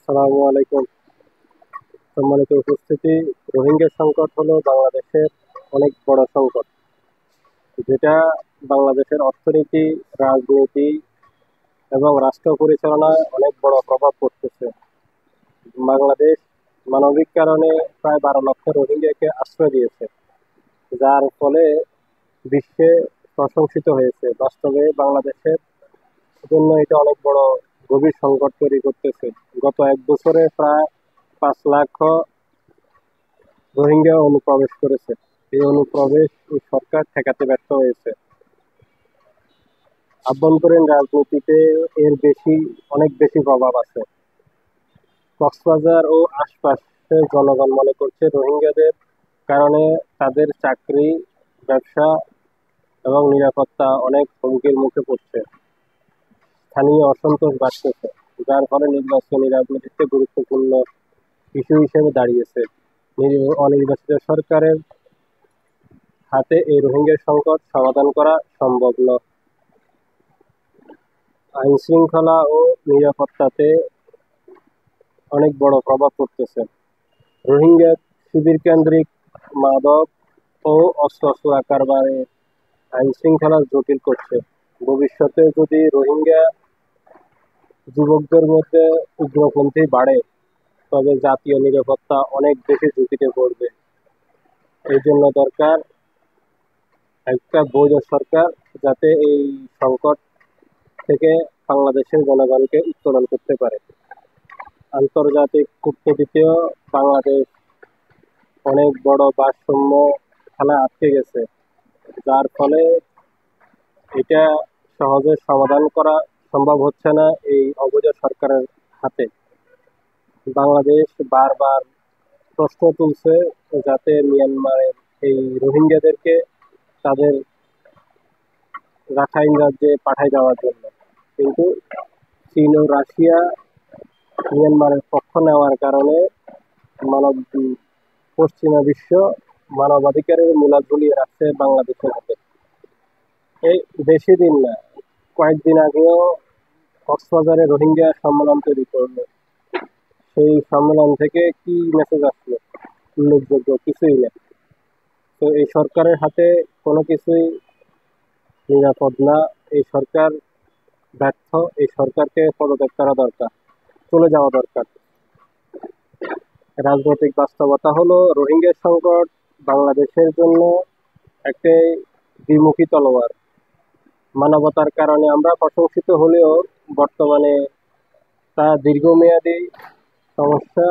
আসসালামু আলাইকুম। সম্মানিত উপস্থিতি, রোহিঙ্গা সংকট হলো বাংলাদেশের অনেক বড় সংকট, যেটা বাংলাদেশের অর্থনীতি, রাজনীতি এবং রাষ্ট্র পরিচালনায় অনেক বড় প্রভাব পড়তেছে। বাংলাদেশ মানবিক কারণে প্রায় 12 লক্ষ রোহিঙ্গাকে আশ্রয় দিয়েছে, যার ফলে বিশ্বে প্রশংসিত হয়েছে। বাস্তবে বাংলাদেশের জন্য এটা অনেক বড় গভীর সংকট তৈরি করতেছে। গত 1 বছরে প্রায় 5 লাখ রোহিঙ্গা অনুপ্রবেশ করেছে। এই অনুপ্রবেশ এই সরকার ঠেকাতে ব্যর্থ হয়েছে। আভ্যন্তরীণ রাজনীতিতে এর অনেক বেশি প্রভাব আছে। কক্সবাজার ও আশপাশের জনগণ মনে করছে রোহিঙ্গাদের কারণে তাদের চাকরি, ব্যবসা এবং নিরাপত্তা অনেক হুমকির মুখে পড়ছে। স্থানীয় অসন্তোষ বাড়তেছে, যার ফলে নির্বাচনী রাজনীতিতে গুরুত্বপূর্ণ ইস্যু হিসেবে দাঁড়িয়েছে। অনির্বাচিত সরকারের হাতে এই রোহিঙ্গা সংকট সমাধান করা সম্ভব নয়। আইন শৃঙ্খলা ও নিরাপত্তাতে অনেক বড় প্রভাব পড়তেছে। রোহিঙ্গা শিবির কেন্দ্রিক মাদক ও অস্ত্র কারবারে আইন শৃঙ্খলা জটিল করছে। ভবিষ্যতে যদি রোহিঙ্গা যুবকদের মধ্যে উগ্রপন্থী বাড়ে, তবে জাতীয় নিরাপত্তা অনেক বেশি ঝুঁকিতে পড়বে। এই জন্য দরকার একটা বৈধ সরকার, যাতে এই সংকট থেকে বাংলাদেশের জনগণকে উত্তোলন করতে পারে। আন্তর্জাতিক কূটনীতিতেও বাংলাদেশ অনেক বড় ভারসাম্য খেলা আটকে গেছে, যার ফলে এটা সহজে সমাধান করা সম্ভব হচ্ছে না এই অবৈধ সরকারের হাতে। বাংলাদেশ বারবার প্রশ্ন তুলছে যাতে মিয়ানমারের এই রোহিঙ্গাদেরকে তাদের রাখাইন রাজ্যে পাঠায় দেওয়ার জন্য, কিন্তু চীন ও রাশিয়া মিয়ানমারের পক্ষ নেওয়ার কারণে মানব পশ্চিমা বিশ্ব মানবাধিকারের মূলা ঝুলিয়ে রাখছে বাংলাদেশের হাতে। এই বেশি দিন না, কয়েকদিন আগেও কক্সবাজারে রোহিঙ্গা সম্মেলন তৈরি করলো। সেই সম্মেলন থেকে কি মেসেজ আসলো? উল্লেখযোগ্য কিছুই না। তো এই সরকারের হাতে কোনো কিছুই নিরাপদ না। এই সরকার ব্যর্থ। এই সরকারকে পদত্যাগ করা দরকার, চলে যাওয়া দরকার। রাজনৈতিক বাস্তবতা হলো রোহিঙ্গা সংকট বাংলাদেশের জন্য একটি দ্বিমুখী তলোয়ার। মানবতার কারণে আমরা প্রশংসিত হলেও বর্তমানে তা দীর্ঘমেয়াদী সমস্যা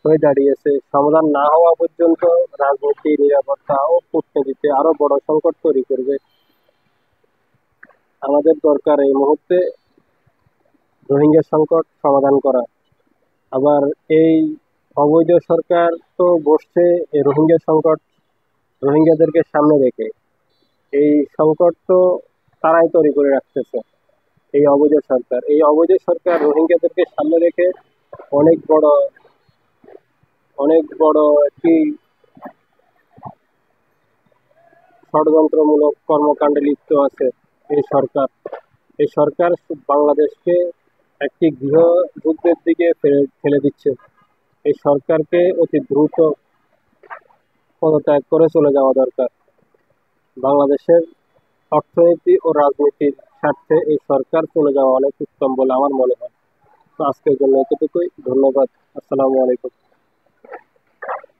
হয়ে দাঁড়িয়েছে। সমাধান না হওয়া পর্যন্ত রাজনীতি, নিরাপত্তা ও কূটনীতিতে আরো বড় সংকট তৈরি করবে। আমাদের দরকার এই মুহূর্তে রোহিঙ্গা সংকট সমাধান করা। আবার এই অবৈধ সরকার তো বসছে এই রোহিঙ্গাদেরকে সামনে রেখে। এই সংকট তো তারাই তৈরি করে রাখতেছে, এই অবৈধ সরকার রোহিঙ্গাদেরকে সামনে রেখে অনেক বড় একটি ষড়যন্ত্রমূলক কর্মকাণ্ডে লিপ্ত আছে এই সরকার বাংলাদেশকে একটি গৃহযুদ্ধের দিকে ঠেলে দিচ্ছে। এই সরকারকে অতি দ্রুত পদত্যাগ করে চলে যাওয়া দরকার। বাংলাদেশের অর্থনীতি ও রাজনীতির স্বার্থে এই সরকার চলে যাওয়া অনেক উত্তম বলে আমার মনে হয়। তো আজকের জন্য এতটুকুই। ধন্যবাদ। আসসালামু আলাইকুম।